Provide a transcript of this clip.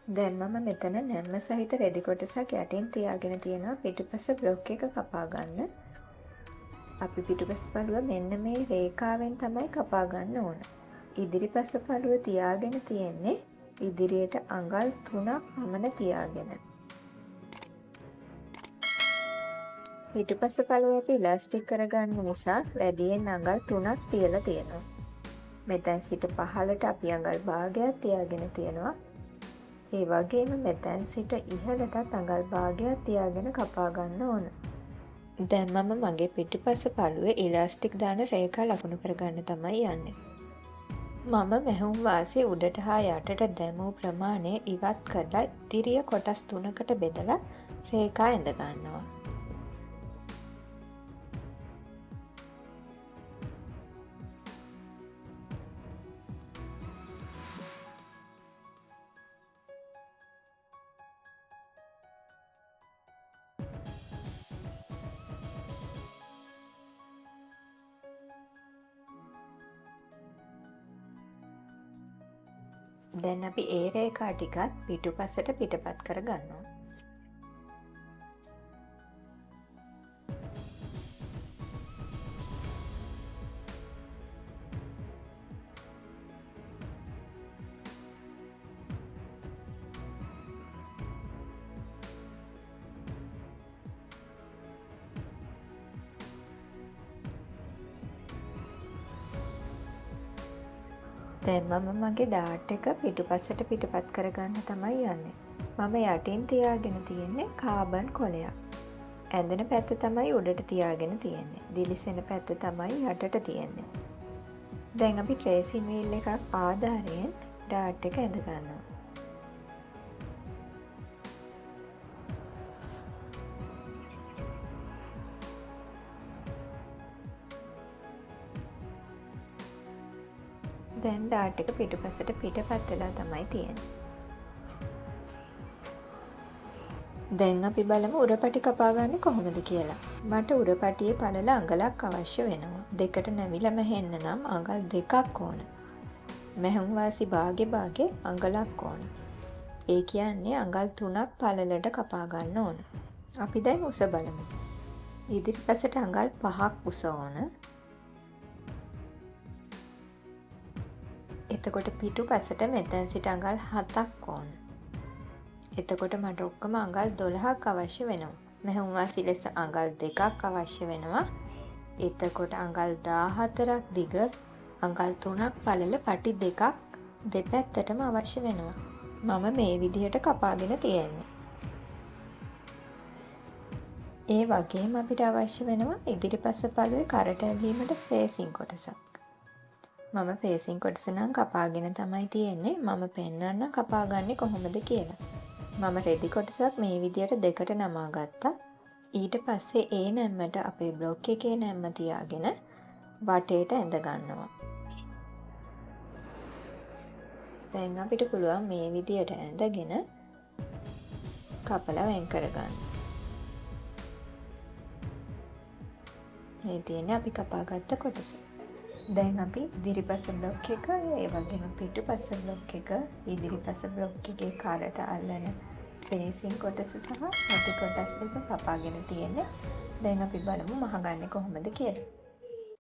දැන් මම මෙතන නැම්ම සහිත රෙදි කොටසක් යටින් තියාගෙන තියෙනවා පිටුපස බ්ලොක් එක කපා ගන්න. අපි පිටුපස පළුව මෙන්න මේ රේඛාවෙන් තමයි කපා ගන්න ඕන. ඉදිරිපස පළුව තියාගෙන තියෙන්නේ ඉදිරියට අඟල් 3ක් පමණ තියාගෙන. පිටුපස පළුව අපි ඉලාස්ටික් කරගන්න නිසා වැඩියෙන් අඟල් 3ක් තියලා තියෙනවා. මෙතෙන් සිට පහළට අපි අඟල් භාගයක් තියාගෙන තියෙනවා. ඒ වගේම මෙතැන් සිට ඉහළටත් අඟල් භාගයක් තියාගෙන කපා ගන්න ඕන. දැන් මම මගේ පිටුපස පළුවේ ඉලාස්ටික් දාන රේඛා ලකුණු කරගන්න තමයි යන්නේ. මම මැහුම් වාසිය උඩට හා යටට දැමූ ප්‍රමාණය ඉවත් කරලා ඉතිරිය කොටස් 3කට බෙදලා රේඛා ඇඳ ගන්නවා. දැන් අපි ඒ රේඛා ටිකත් පිටුපසට පිටපත් කර ගන්නවා. දැන් මම මගේ ඩාට් එක පිටුපසට පිටපත් කරගන්න තමයි යන්නේ. මම යටින් තියාගෙන තියෙන්නේ කාබන් කොලයක්. ඇඳෙන පැත්ත තමයි උඩට තියාගෙන තියෙන්නේ. දිලිසෙන පැත්ත තමයි යටට තියෙන්නේ. දැන් අපි ට්‍රේසින් වීල් එකක් ආධාරයෙන් ඩාට් එක ඇඳ ගන්නවා. දැන් ඩාට් එක පිටුපසට පිටපත් වෙලා තමයි තියෙන්නේ. දැන් අපි බලමු උරපටි කපා ගන්න කොහොමද කියලා. මට උරපටියේ පළල අඟලක් අවශ්‍ය වෙනවා. දෙකට නැමිලා මැහෙන්න නම් අඟල් 2ක් ඕන. මැහුම් වාසි භාගේ අඟලක් ඕන. ඒ කියන්නේ අඟල් 3ක් පළලට කපා ගන්න ඕන. අපි දැන් උස බලමු. ඉදිරිපසට අඟල් 5ක් උස ඕන. එතකොට පිටුපසට මෙතෙන් සිට අඟල් 7ක් ඕන. එතකොට මට ඔක්කොම අඟල් 12ක් අවශ්‍ය වෙනවා. මැහුම් වාසි ලෙස අඟල් 2ක් අවශ්‍ය වෙනවා. එතකොට අඟල් 14ක් දිග අඟල් 3ක් පළල පටි දෙකක් දෙපැත්තටම අවශ්‍ය වෙනවා. මම මේ විදිහට කපාගෙන තියෙන්නේ. ඒ වගේම අපිට අවශ්‍ය වෙනවා ඉදිරිපස පළුවේ කරට ඇල්ලීමට ෆේසින් කොටසක්. මම ෆේසින් කොටස නම් කපාගෙන තමයි තියෙන්නේ. මම පෙන්නන්න කපා ගන්නේ කොහොමද කියලා. මම රෙදි කොටසක් මේ විදියට දෙකට නමා ගත්තා. ඊට පස්සේ ඒ නැම්මට අපේ බ්ලොක් එකේ නැම්ම තියාගෙන වටේට ඇඳ ගන්නවා. දැන් අපිට පුළුවන් මේ විදියට ඇඳගෙන කපලා වෙන් කරගන්න. මේ තියෙන්නේ අපි කපාගත්ත කොටස. දැන් අපි ඉදිරිපස බ්ලොක් එක, ඒ වගේම පිටුපස බ්ලොක් එක, ඉදිරිපස බ්ලොක් එකේ කරට අල්ලන ෆේසින් කොටස සහ යටි කොටස් දෙක කපාගෙන තියෙන්නේ. දැන් අපි බලමු මහගන්නේ කොහොමද කියලා.